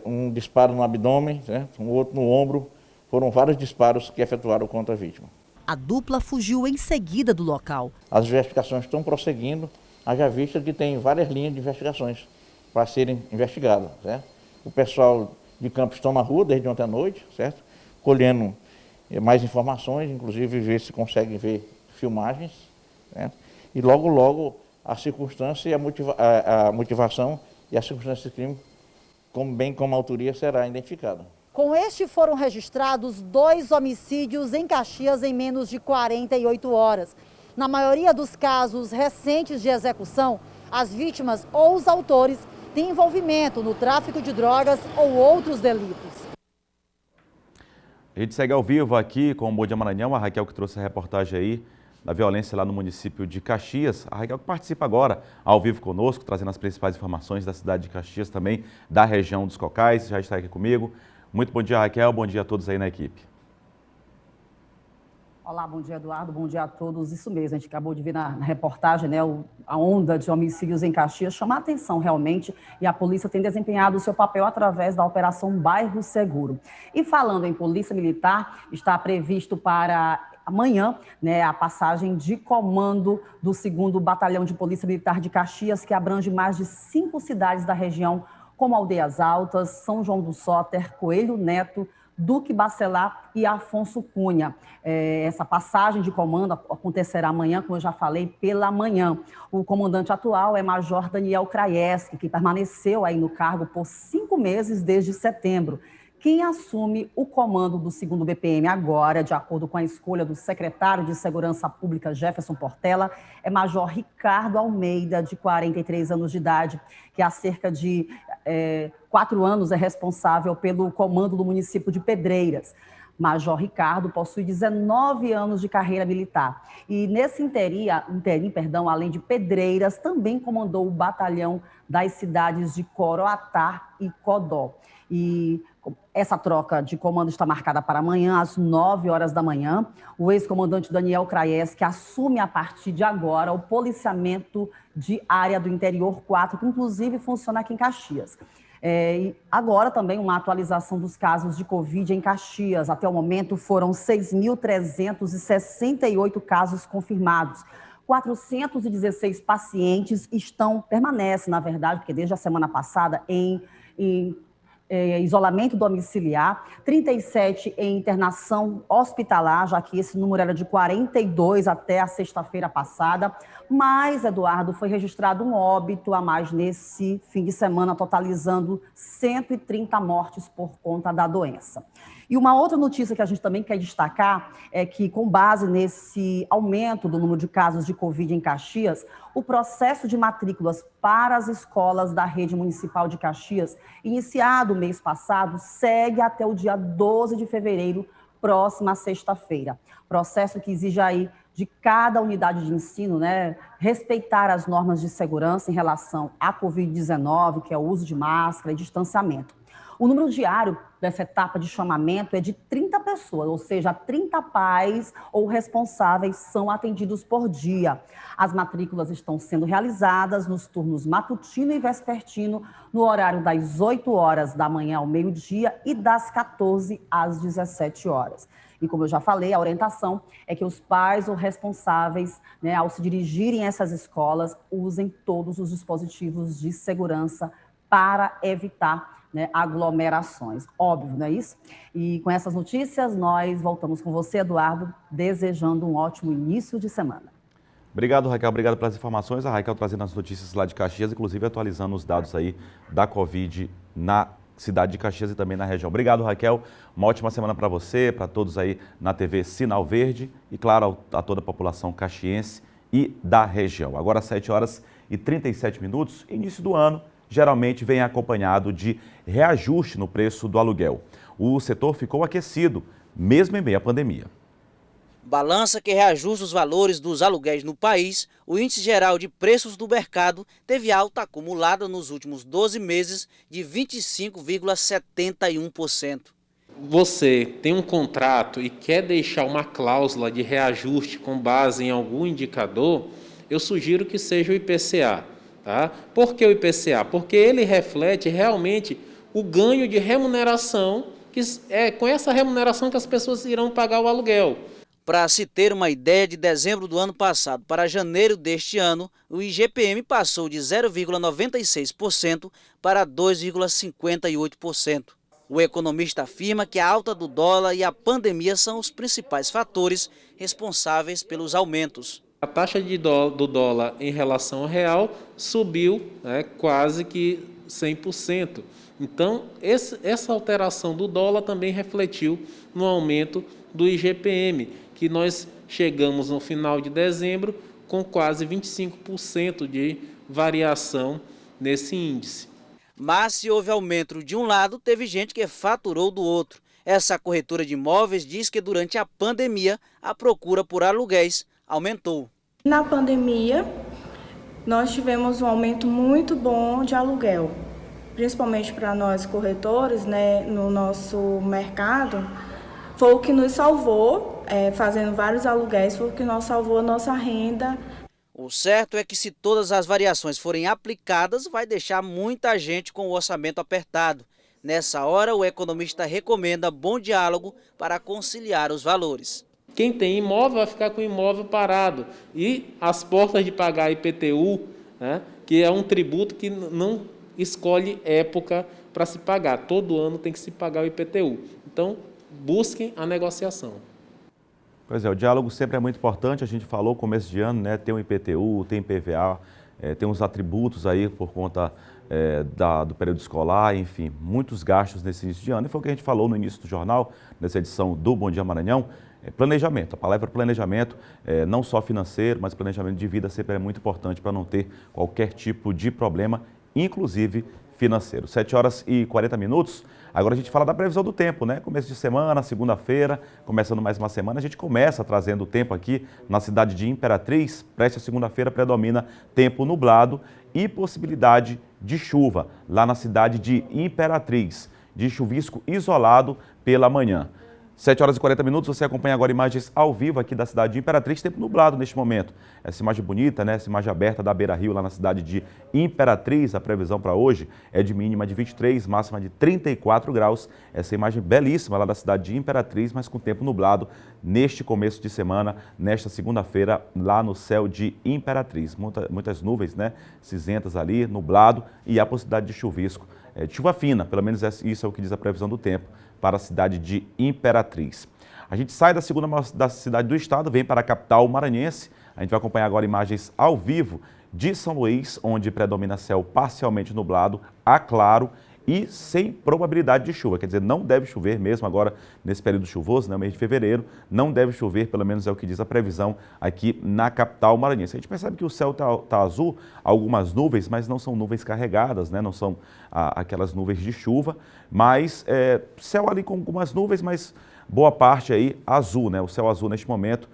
um disparo no abdômen, um outro no ombro. Foram vários disparos que efetuaram contra a vítima. A dupla fugiu em seguida do local. As investigações estão prosseguindo, haja vista que tem várias linhas de investigações para serem investigadas. Certo? O pessoal de campo estão na rua desde ontem à noite, certo? Colhendo mais informações, inclusive ver se conseguem ver filmagens. Certo? E logo, logo, a circunstância e a motivação e a circunstância do crime, bem como a autoria, será identificada. Com este foram registrados 2 homicídios em Caxias em menos de 48 horas. Na maioria dos casos recentes de execução, as vítimas ou os autores têm envolvimento no tráfico de drogas ou outros delitos. A gente segue ao vivo aqui com o Bom Dia Maranhão, a Raquel que trouxe a reportagem aí da violência lá no município de Caxias. A Raquel que participa agora ao vivo conosco, trazendo as principais informações da cidade de Caxias, também da região dos Cocais, já está aqui comigo. Muito bom dia, Raquel, bom dia a todos aí na equipe. Olá, bom dia, Eduardo, bom dia a todos. Isso mesmo, a gente acabou de ver na reportagem, né, a onda de homicídios em Caxias chama a atenção realmente e a polícia tem desempenhado o seu papel através da Operação Bairro Seguro. E falando em Polícia Militar, está previsto para amanhã, né, a passagem de comando do 2º Batalhão de Polícia Militar de Caxias, que abrange mais de 5 cidades da região, como Aldeias Altas, São João do Soter, Coelho Neto, Duque Bacelar e Afonso Cunha. Essa passagem de comando acontecerá amanhã, como eu já falei, pela manhã. O comandante atual é Major Daniel Krajeski, que permaneceu aí no cargo por 5 meses desde setembro. Quem assume o comando do 2º BPM agora, de acordo com a escolha do secretário de Segurança Pública, Jefferson Portela, é Major Ricardo Almeida, de 43 anos de idade, que há cerca de 4 anos é responsável pelo comando do município de Pedreiras. Major Ricardo possui 19 anos de carreira militar. E nesse interim, além de Pedreiras, também comandou o batalhão das cidades de Coroatá e Codó. E essa troca de comando está marcada para amanhã, às 9 horas da manhã. O ex-comandante Daniel Krajeski assume a partir de agora o policiamento de área do interior 4, que inclusive funciona aqui em Caxias. E agora também uma atualização dos casos de Covid em Caxias. Até o momento foram 6.368 casos confirmados. 416 pacientes permanecem, na verdade, porque desde a semana passada, em isolamento domiciliar, 37 em internação hospitalar, já que esse número era de 42 até a sexta-feira passada. Mas, Eduardo, foi registrado um óbito a mais nesse fim de semana, totalizando 130 mortes por conta da doença. E uma outra notícia que a gente também quer destacar é que, com base nesse aumento do número de casos de Covid em Caxias, o processo de matrículas para as escolas da rede municipal de Caxias, iniciado mês passado, segue até o dia 12 de fevereiro, próxima sexta-feira. Processo que exige aí de cada unidade de ensino, né, respeitar as normas de segurança em relação à Covid-19, que é o uso de máscara e distanciamento. O número diário dessa etapa de chamamento é de 30 pessoas, ou seja, 30 pais ou responsáveis são atendidos por dia. As matrículas estão sendo realizadas nos turnos matutino e vespertino, no horário das 8 horas da manhã ao meio-dia e das 14 às 17 horas. E como eu já falei, a orientação é que os pais ou responsáveis, né, ao se dirigirem a essas escolas, usem todos os dispositivos de segurança para evitar né, aglomerações. Óbvio, não é isso? E com essas notícias, nós voltamos com você, Eduardo, desejando um ótimo início de semana. Obrigado, Raquel. Obrigado pelas informações. A Raquel trazendo as notícias lá de Caxias, inclusive atualizando os dados aí da Covid na cidade de Caxias e também na região. Obrigado, Raquel. Uma ótima semana para você, para todos aí na TV Sinal Verde e, claro, a toda a população caxiense e da região. Agora, 7h37, início do ano, geralmente vem acompanhado de reajuste no preço do aluguel. O setor ficou aquecido, mesmo em meio à pandemia. Balança que reajusta os valores dos aluguéis no país, o índice geral de preços do mercado teve alta acumulada nos últimos 12 meses de 25,71%. Você tem um contrato e quer deixar uma cláusula de reajuste com base em algum indicador, eu sugiro que seja o IPCA. Tá? Por que o IPCA? Porque ele reflete realmente o ganho de remuneração, que é com essa remuneração que as pessoas irão pagar o aluguel. Para se ter uma ideia, de dezembro do ano passado para janeiro deste ano, o IGPM passou de 0,96% para 2,58%. O economista afirma que a alta do dólar e a pandemia são os principais fatores responsáveis pelos aumentos. A taxa do dólar em relação ao real subiu, quase que 100%. Então, essa alteração do dólar também refletiu no aumento do IGPM, que nós chegamos no final de dezembro com quase 25% de variação nesse índice. Mas se houve aumento de um lado, teve gente que faturou do outro. Essa corretora de imóveis diz que durante a pandemia a procura por aluguéis aumentou. Na pandemia, nós tivemos um aumento muito bom de aluguel, principalmente para nós corretores, né, no nosso mercado. Foi o que nos salvou, fazendo vários aluguéis, foi o que nos salvou a nossa renda. O certo é que se todas as variações forem aplicadas, vai deixar muita gente com o orçamento apertado. Nessa hora, o economista recomenda bom diálogo para conciliar os valores. Quem tem imóvel vai ficar com o imóvel parado. E as portas de pagar IPTU, que é um tributo que não escolhe época para se pagar. Todo ano tem que se pagar o IPTU. Então, busquem a negociação. Pois é, o diálogo sempre é muito importante. A gente falou começo de ano, né? Tem o IPTU, tem PVA, tem uns atributos aí por conta do período escolar, enfim, muitos gastos nesse início de ano. E foi o que a gente falou no início do jornal, nessa edição do Bom Dia Maranhão. Planejamento, a palavra planejamento, não só financeiro, mas planejamento de vida sempre é muito importante para não ter qualquer tipo de problema, inclusive financeiro. 7h40. Agora a gente fala da previsão do tempo, né? Começo de semana, segunda-feira, começando mais uma semana, a gente começa trazendo o tempo aqui na cidade de Imperatriz. Para esta segunda-feira predomina tempo nublado e possibilidade de chuva lá na cidade de Imperatriz, de chuvisco isolado pela manhã. 7h40, você acompanha agora imagens ao vivo aqui da cidade de Imperatriz, tempo nublado neste momento. Essa imagem bonita, né? Essa imagem aberta da Beira Rio lá na cidade de Imperatriz. A previsão para hoje é de mínima de 23, máxima de 34 graus. Essa imagem belíssima lá da cidade de Imperatriz, mas com tempo nublado neste começo de semana, nesta segunda-feira, lá no céu de Imperatriz. Muitas nuvens, né? Cinzentas ali, nublado e a possibilidade de chuvisco, de chuva fina, pelo menos isso é o que diz a previsão do tempo para a cidade de Imperatriz. A gente sai da segunda maior cidade do estado, vem para a capital maranhense. A gente vai acompanhar agora imagens ao vivo de São Luís, onde predomina céu parcialmente nublado a claro e sem probabilidade de chuva. Quer dizer, não deve chover mesmo agora nesse período chuvoso, né, mês de fevereiro, não deve chover, pelo menos é o que diz a previsão aqui na capital maranhense. A gente percebe que o céu está azul, algumas nuvens, mas não são nuvens carregadas, né, não são aquelas nuvens de chuva, mas céu ali com algumas nuvens, mas boa parte aí azul, né, o céu azul neste momento.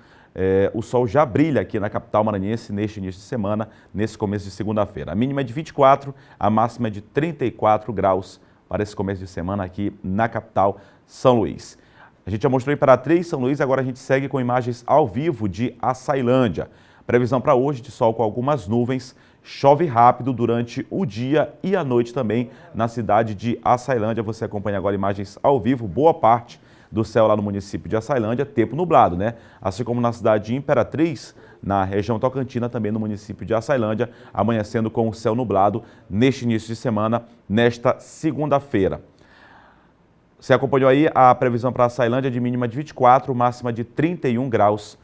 O sol já brilha aqui na capital maranhense neste início de semana, nesse começo de segunda-feira. A mínima é de 24, a máxima é de 34 graus para esse começo de semana aqui na capital São Luís. A gente já mostrou Imperatriz, São Luís, agora a gente segue com imagens ao vivo de Açailândia. Previsão para hoje de sol com algumas nuvens, chove rápido durante o dia e a noite também na cidade de Açailândia. Você acompanha agora imagens ao vivo, boa parte do céu lá no município de Açailândia, tempo nublado, né? Assim como na cidade de Imperatriz, na região tocantina, também no município de Açailândia, amanhecendo com o céu nublado neste início de semana, nesta segunda-feira. Você acompanhou aí a previsão para Açailândia de mínima de 24, máxima de 31 graus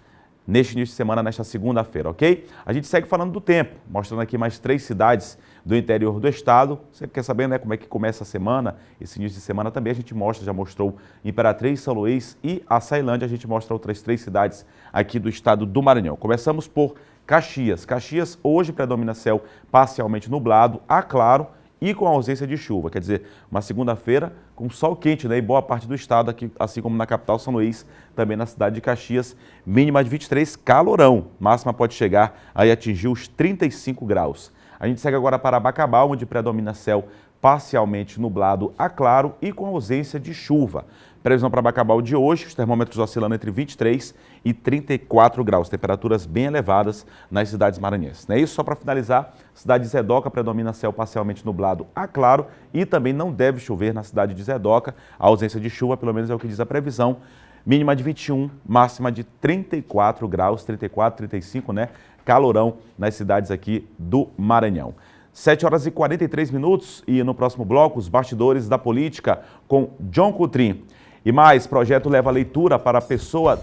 neste início de semana, nesta segunda-feira, ok? A gente segue falando do tempo, mostrando aqui mais 3 cidades do interior do estado. Você quer saber, né, como é que começa a semana? Esse início de semana também a gente mostra, já mostrou Imperatriz, São Luís e Açailândia. A gente mostra outras 3 cidades aqui do estado do Maranhão. Começamos por Caxias. Caxias hoje predomina céu parcialmente nublado, a claro, e com a ausência de chuva. Quer dizer, uma segunda-feira com sol quente, né, em boa parte do estado, aqui, assim como na capital São Luís, também na cidade de Caxias, mínima de 23, calorão. Máxima pode chegar a atingir os 35 graus. A gente segue agora para Bacabal, onde predomina céu parcialmente nublado a claro e com ausência de chuva. Previsão para Bacabal de hoje, os termômetros oscilando entre 23 e 34 graus, temperaturas bem elevadas nas cidades maranhenses. Não é isso? Só para finalizar, cidade de Zedoca predomina céu parcialmente nublado a claro e também não deve chover na cidade de Zedoca. A ausência de chuva, pelo menos é o que diz a previsão, mínima de 21, máxima de 34 graus, 34, 35, né? Calorão nas cidades aqui do Maranhão. 7 horas e 43 minutos e no próximo bloco, os bastidores da política com John Coutrin. E mais, projeto leva leitura para pessoas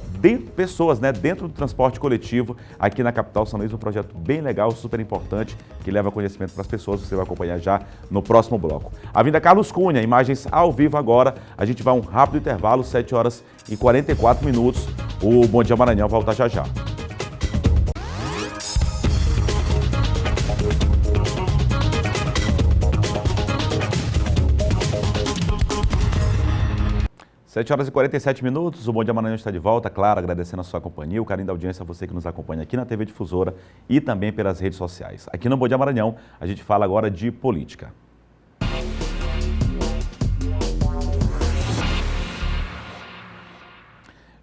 dentro do transporte coletivo aqui na capital São Luís, um projeto bem legal, super importante, que leva conhecimento para as pessoas, você vai acompanhar já no próximo bloco. Avenida Carlos Cunha, imagens ao vivo agora, a gente vai a um rápido intervalo, 7 horas e 44 minutos, o Bom Dia Maranhão volta já já. Sete horas e 47 minutos, o Bom Dia Maranhão está de volta, claro, agradecendo a sua companhia, o carinho da audiência, você que nos acompanha aqui na TV Difusora e também pelas redes sociais. Aqui no Bom Dia Maranhão, a gente fala agora de política.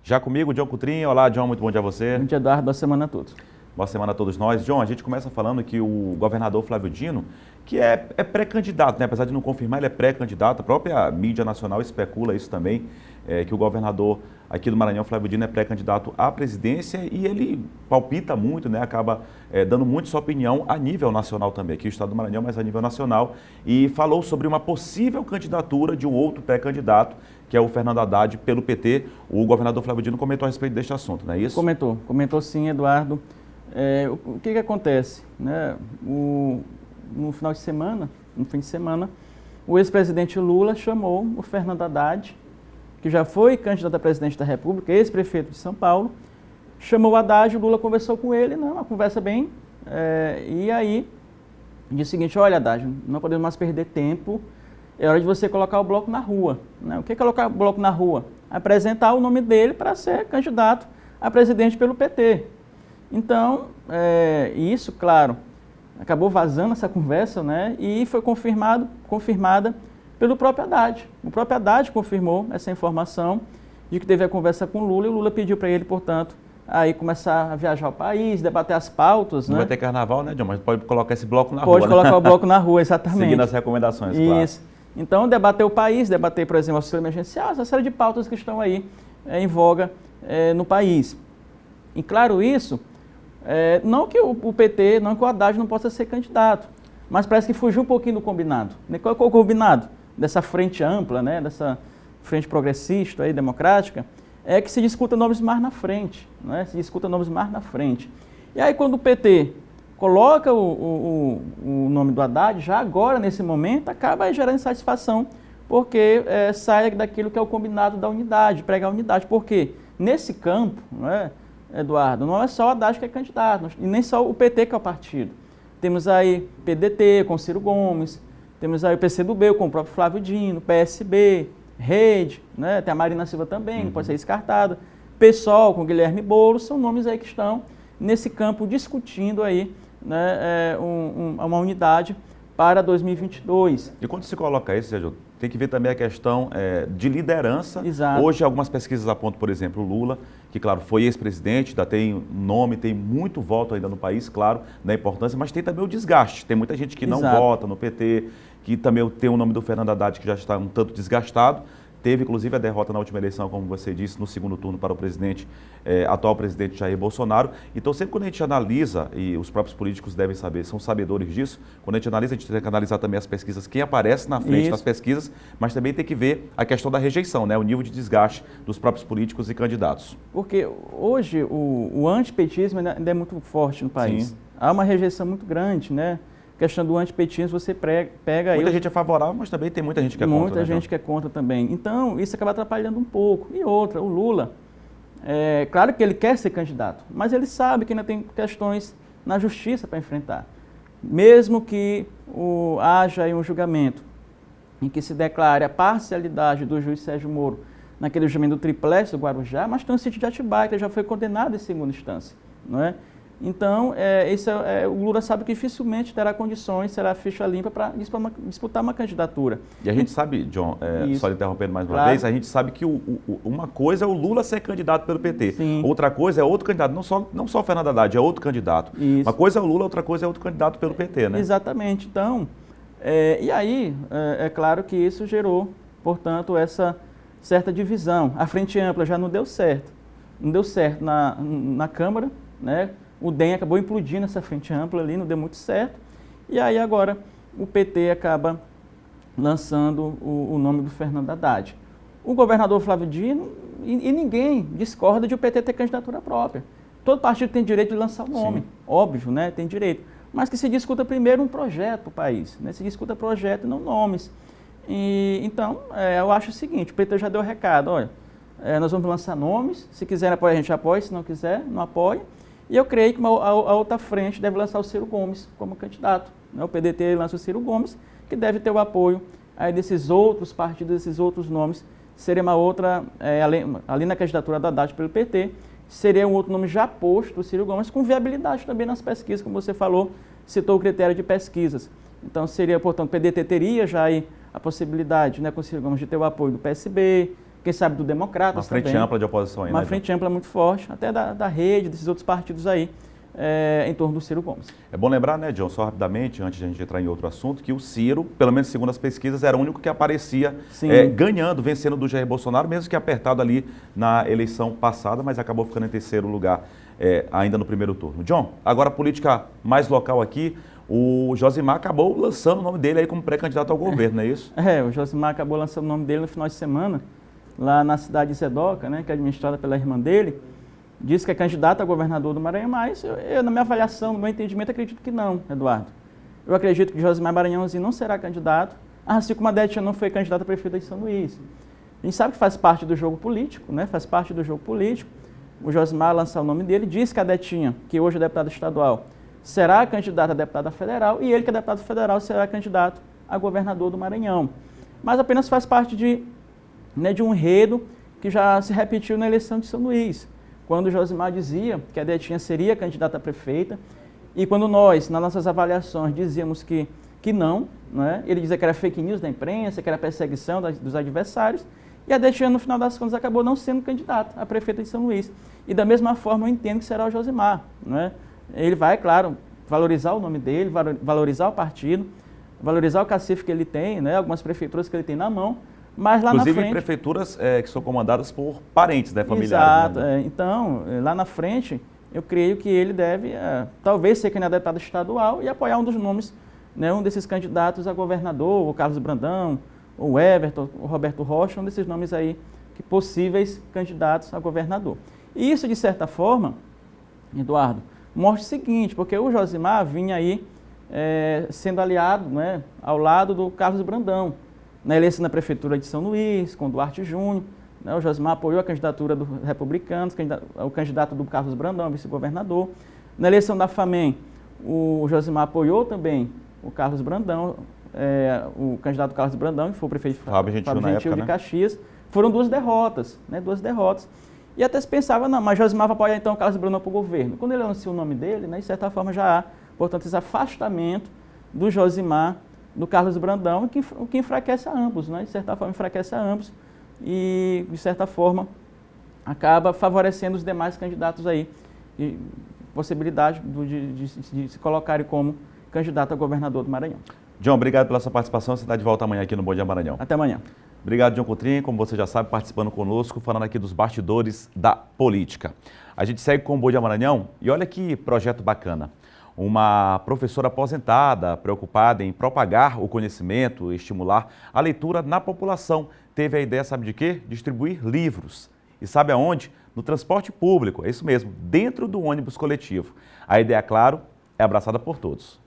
Já comigo, John Coutrin. Olá, John, muito bom dia a você. Bom dia, Eduardo, boa semana a todos. Boa semana a todos nós. John, a gente começa falando que o governador Flávio Dino, que é pré-candidato, né? Apesar de não confirmar, ele é pré-candidato, a própria mídia nacional especula isso também, que o governador aqui do Maranhão, Flávio Dino, é pré-candidato à presidência e ele palpita muito, né? Acaba dando muito sua opinião a nível nacional também, aqui no estado do Maranhão, mas a nível nacional, e falou sobre uma possível candidatura de um outro pré-candidato, que é o Fernando Haddad, pelo PT. O governador Flávio Dino comentou a respeito deste assunto, não é isso? Comentou sim, Eduardo. O que acontece? Né? No final de semana, no fim de semana, o ex-presidente Lula chamou o Fernando Haddad, que já foi candidato a presidente da República, ex-prefeito de São Paulo, chamou o Haddad, o Lula conversou com ele, uma conversa bem, e aí disse o seguinte: olha, Haddad, não podemos mais perder tempo, é hora de você colocar o bloco na rua. Né? O que é colocar o bloco na rua? Apresentar o nome dele para ser candidato a presidente pelo PT. Então, isso, claro, acabou vazando essa conversa, né? E foi confirmada pelo próprio Haddad. O próprio Haddad confirmou essa informação de que teve a conversa com o Lula, e o Lula pediu para ele, portanto, aí começar a viajar ao país, debater as pautas. Não vai ter carnaval, né, John? Mas pode colocar esse bloco na rua. Pode colocar o bloco na rua, exatamente. Seguindo as recomendações, claro. Isso. Então, debater o país, debater, por exemplo, o auxílio emergencial, essa série de pautas que estão aí em voga no país. E claro isso, não que o PT, não que o Haddad não possa ser candidato, mas parece que fugiu um pouquinho do combinado. Qual é o combinado dessa frente ampla, né, dessa frente progressista, aí, democrática, é que se discuta nomes mais na frente, né, se discuta nomes mais na frente. E aí quando o PT coloca o nome do Haddad, já agora, nesse momento, acaba gerando insatisfação, porque sai daquilo que é o combinado da unidade, pregar a unidade. Porque nesse campo, né, Eduardo, não é só o Haddad que é candidato, e nem só o PT que é o partido. Temos aí PDT com Ciro Gomes, temos aí o PCdoB com o próprio Flávio Dino, PSB, Rede, né, tem a Marina Silva também, não pode ser descartada, PSOL com Guilherme Boulos, são nomes aí que estão nesse campo discutindo aí, né, uma unidade para 2022. E quando se coloca isso, Sérgio, tem que ver também a questão de liderança. Exato. Hoje, algumas pesquisas apontam, por exemplo, o Lula, que, claro, foi ex-presidente, ainda tem nome, tem muito voto ainda no país, claro, da importância, mas tem também o desgaste. Tem muita gente que não vota no PT, que também tem o nome do Fernando Haddad, que já está um tanto desgastado. teve inclusive a derrota na última eleição, como você disse, no segundo turno para o presidente, atual presidente Jair Bolsonaro. Então, sempre quando a gente analisa, e os próprios políticos devem saber, são sabedores disso, quando a gente analisa, a gente tem que analisar também as pesquisas, quem aparece na frente das pesquisas, mas também tem que ver a questão da rejeição, né? O nível de desgaste dos próprios políticos e candidatos. Porque hoje o antipetismo ainda é muito forte no país. Sim. Há uma rejeição muito grande, né? A questão do antipetismo, você pega aí... Muita gente é favorável, mas também tem muita gente que é contra. Muita gente que é contra também. Então, isso acaba atrapalhando um pouco. E outra, o Lula, claro que ele quer ser candidato, mas ele sabe que ainda tem questões na justiça para enfrentar. Mesmo que haja aí um julgamento em que se declare a parcialidade do juiz Sérgio Moro naquele julgamento do triplex do Guarujá, mas tem um sítio de Atibaia, que já foi condenado em segunda instância, não é? Então, o Lula sabe que dificilmente terá condições, será ficha limpa para disputar uma candidatura. E a gente sabe, John, só lhe interrompendo mais uma vez, a gente sabe que uma coisa é o Lula ser candidato pelo PT, outra coisa é outro candidato, não só o Fernando Haddad, é outro candidato. Isso. Uma coisa é o Lula, outra coisa é outro candidato pelo PT, né? Exatamente. Então, e aí, é claro que isso gerou, portanto, essa certa divisão. A Frente Ampla já não deu certo. Não deu certo na Câmara, né? O DEM acabou implodindo essa frente ampla ali, não deu muito certo. E aí agora o PT acaba lançando o nome do Fernando Haddad. O governador Flávio Dino, e ninguém discorda de o PT ter candidatura própria. Todo partido tem direito de lançar o nome, óbvio, né? Tem direito. Mas que se discuta primeiro um projeto para o país, né? Se discuta projeto e não nomes. Então, eu acho o seguinte, o PT já deu o recado, olha, nós vamos lançar nomes, se quiser apoiar a gente apoia, se não quiser, não apoia. E eu creio que a outra frente deve lançar o Ciro Gomes como candidato. Né? O PDT lança o Ciro Gomes, que deve ter o apoio aí desses outros partidos, desses outros nomes. Seria uma outra, além da candidatura da Haddad pelo PT, seria um outro nome já posto, o Ciro Gomes, com viabilidade também nas pesquisas, como você falou, citou o critério de pesquisas. Então seria, portanto, o PDT teria já aí a possibilidade, né, com o Ciro Gomes, de ter o apoio do PSB, quem sabe do Democratas também. Uma frente ampla de oposição aí, Uma frente ampla muito forte, até da rede, desses outros partidos aí, em torno do Ciro Gomes. É bom lembrar, né, John, só rapidamente, antes de a gente entrar em outro assunto, que o Ciro, pelo menos segundo as pesquisas, era o único que aparecia ganhando, vencendo do Jair Bolsonaro, mesmo que apertado ali na eleição passada, mas acabou ficando em terceiro lugar ainda no primeiro turno. John, agora a política mais local aqui, o Josimar acabou lançando o nome dele aí como pré-candidato ao governo, não é isso? O Josimar acabou lançando o nome dele no final de semana, lá na cidade de Zedoca, né, que é administrada pela irmã dele, disse que é candidato a governador do Maranhão, mas eu, na minha avaliação, no meu entendimento, acredito que não, Eduardo. Eu acredito que Josimar Maranhãozinho não será candidato, assim como a Detinha não foi candidata a prefeita de São Luís. A gente sabe que faz parte do jogo político, né, faz parte do jogo político. O Josimar lançar o nome dele, diz que a Detinha, que hoje é deputada estadual, será candidata a deputada federal, e ele, que é deputado federal, será candidato a governador do Maranhão. Mas apenas faz parte de um enredo que já se repetiu na eleição de São Luís, quando o Josimar dizia que a Detinha seria candidata a prefeita, e quando nós, nas nossas avaliações, dizíamos que não, né? Ele dizia que era fake news da imprensa, que era perseguição dos adversários, e a Detinha, no final das contas, acabou não sendo candidata a prefeita de São Luís. E da mesma forma eu entendo que será o Josimar, né? Ele vai, claro, valorizar o nome dele, valorizar o partido, valorizar o cacife que ele tem, né? Algumas prefeituras que ele tem na mão, mas lá inclusive na frente... prefeituras que são comandadas por parentes, né, familiares. Exato. Né? Então, lá na frente, eu creio que ele deve, talvez, ser candidato a deputado estadual e apoiar um dos nomes, né, um desses candidatos a governador, o Carlos Brandão, o Everton, o Roberto Rocha, um desses nomes aí, que possíveis candidatos a governador. E isso, de certa forma, Eduardo, mostra o seguinte, porque o Josimar vinha aí sendo aliado, né, ao lado do Carlos Brandão, na eleição da Prefeitura de São Luís, com Duarte Júnior, né, o Josimar apoiou a candidatura dos republicanos, o candidato do Carlos Brandão, vice-governador. Na eleição da FAMEM, o Josimar apoiou também o Carlos Brandão, o candidato Carlos Brandão, que foi o prefeito Fábio Gentil de Caxias. Foram duas derrotas, né, E até se pensava, não, mas Josimar vai apoiar então o Carlos Brandão para o governo. Quando ele anunciou o nome dele, né, de certa forma já há, portanto, esse afastamento do Josimar do Carlos Brandão, o que enfraquece a ambos, né? De certa forma enfraquece a ambos e, de certa forma, acaba favorecendo os demais candidatos aí, e possibilidade de se colocarem como candidato a governador do Maranhão. John, obrigado pela sua participação, você está de volta amanhã aqui no Bom Dia Maranhão. Até amanhã. Obrigado, John Coutrinho, como você já sabe, participando conosco, falando aqui dos bastidores da política. A gente segue com o Bom Dia Maranhão e olha que projeto bacana. Uma professora aposentada, preocupada em propagar o conhecimento e estimular a leitura na população, teve a ideia, sabe de quê? Distribuir livros. E sabe aonde? No transporte público, é isso mesmo, dentro do ônibus coletivo. A ideia, claro, é abraçada por todos.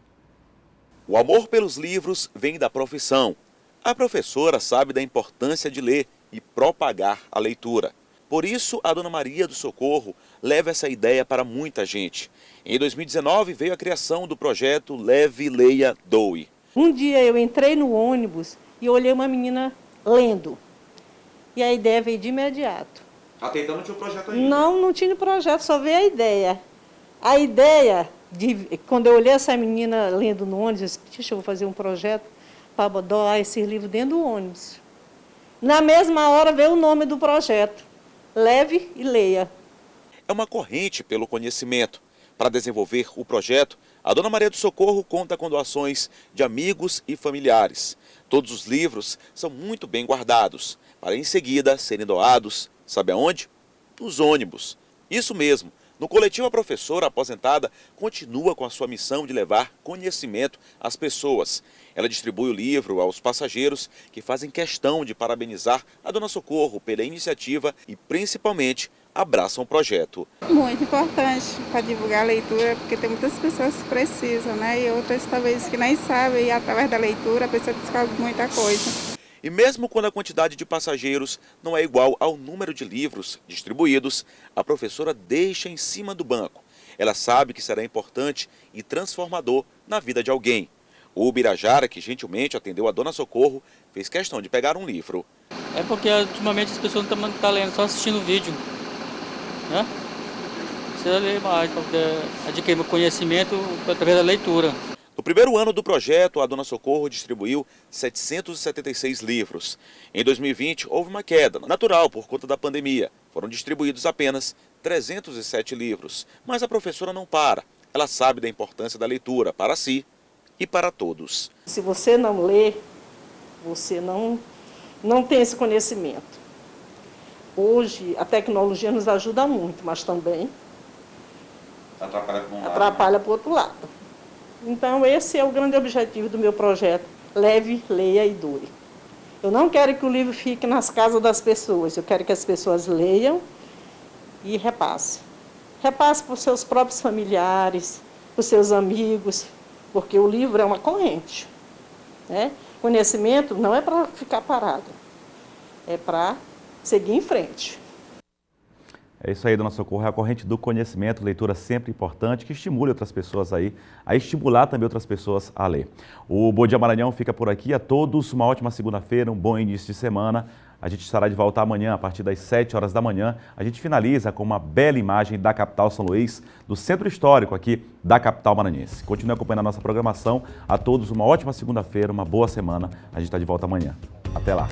O amor pelos livros vem da profissão. A professora sabe da importância de ler e propagar a leitura. Por isso, a Dona Maria do Socorro leva essa ideia para muita gente. Em 2019, veio a criação do projeto Leve, Leia, Doe. Um dia eu entrei no ônibus e olhei uma menina lendo. E a ideia veio de imediato. Até então não tinha o projeto ainda? Não tinha projeto, só veio a ideia. A ideia, quando eu olhei essa menina lendo no ônibus, eu disse, eu vou fazer um projeto para doar esse livro dentro do ônibus. Na mesma hora veio o nome do projeto, Leve e Leia. É uma corrente pelo conhecimento. Para desenvolver o projeto, a Dona Maria do Socorro conta com doações de amigos e familiares. Todos os livros são muito bem guardados, para em seguida serem doados, sabe aonde? Nos ônibus. Isso mesmo. No coletivo, a professora aposentada continua com a sua missão de levar conhecimento às pessoas. Ela distribui o livro aos passageiros que fazem questão de parabenizar a Dona Socorro pela iniciativa e, principalmente, abraçam o projeto. Muito importante para divulgar a leitura, porque tem muitas pessoas que precisam, né? E outras talvez que nem sabem, e através da leitura a pessoa descobre muita coisa. E mesmo quando a quantidade de passageiros não é igual ao número de livros distribuídos, a professora deixa em cima do banco. Ela sabe que será importante e transformador na vida de alguém. O Ubirajara, que gentilmente atendeu a Dona Socorro, fez questão de pegar um livro. É porque ultimamente as pessoas não estão lendo, só assistindo o vídeo, né? Precisa ler mais, para adquirir conhecimento através da leitura. No primeiro ano do projeto, a Dona Socorro distribuiu 776 livros. Em 2020, houve uma queda, natural por conta da pandemia. Foram distribuídos apenas 307 livros. Mas a professora não para. Ela sabe da importância da leitura para si e para todos. Se você não lê, você não tem esse conhecimento. Hoje, a tecnologia nos ajuda muito, mas também atrapalha para o outro lado. Então, esse é o grande objetivo do meu projeto, Leve, Leia e Doe. Eu não quero que o livro fique nas casas das pessoas, eu quero que as pessoas leiam e repassem. Repasse para os seus próprios familiares, para os seus amigos, porque o livro é uma corrente, né? Conhecimento não é para ficar parado, é para seguir em frente. É isso aí, Dona Socorro, é a corrente do conhecimento, leitura sempre importante, que estimule outras pessoas aí, a estimular também outras pessoas a ler. O Bom Dia Maranhão fica por aqui. A todos uma ótima segunda-feira, um bom início de semana. A gente estará de volta amanhã, a partir das 7 horas da manhã. A gente finaliza com uma bela imagem da capital São Luís, do centro histórico aqui da capital maranhense. Continue acompanhando a nossa programação. A todos uma ótima segunda-feira, uma boa semana. A gente está de volta amanhã. Até lá.